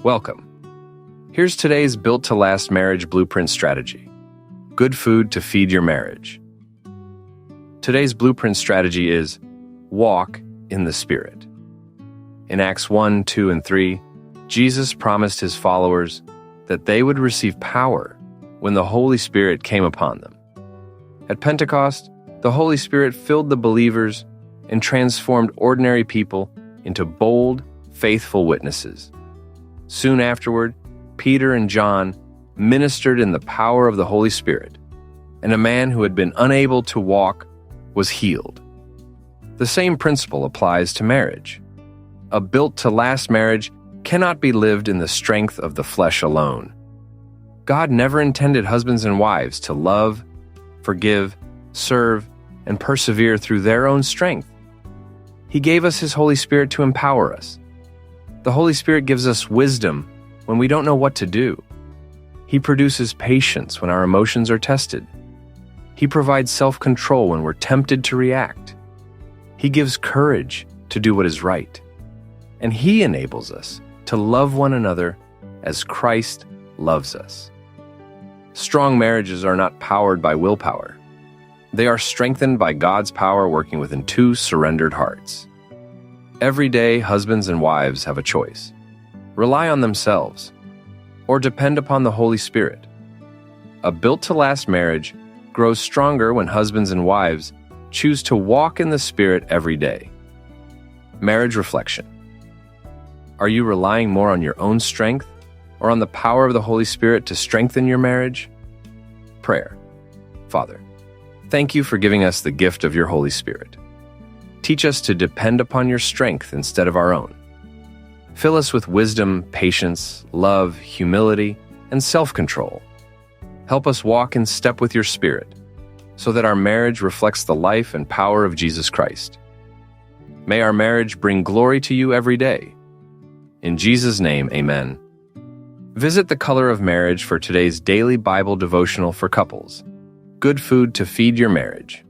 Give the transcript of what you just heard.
Welcome. Here's today's built-to-last marriage blueprint strategy. Good food to feed your marriage. Today's blueprint strategy is walk in the Spirit. In Acts 1, 2, and 3, Jesus promised his followers that they would receive power when the Holy Spirit came upon them. At Pentecost, the Holy Spirit filled the believers and transformed ordinary people into bold, faithful witnesses. Soon afterward, Peter and John ministered in the power of the Holy Spirit, and a man who had been unable to walk was healed. The same principle applies to marriage. A built-to-last marriage cannot be lived in the strength of the flesh alone. God never intended husbands and wives to love, forgive, serve, and persevere through their own strength. He gave us His Holy Spirit to empower us. The Holy Spirit gives us wisdom when we don't know what to do. He produces patience when our emotions are tested. He provides self-control when we're tempted to react. He gives courage to do what is right. And He enables us to love one another as Christ loves us. Strong marriages are not powered by willpower. They are strengthened by God's power working within two surrendered hearts. Every day, husbands and wives have a choice. Rely on themselves, or depend upon the Holy Spirit. A built-to-last marriage grows stronger when husbands and wives choose to walk in the Spirit every day. Marriage reflection. Are you relying more on your own strength or on the power of the Holy Spirit to strengthen your marriage? Prayer. Father, thank you for giving us the gift of your Holy Spirit. Teach us to depend upon your strength instead of our own. Fill us with wisdom, patience, love, humility, and self-control. Help us walk in step with your Spirit, so that our marriage reflects the life and power of Jesus Christ. May our marriage bring glory to you every day. In Jesus' name, amen. Visit The Color of Marriage for today's daily Bible devotional for couples. Good food to feed your marriage.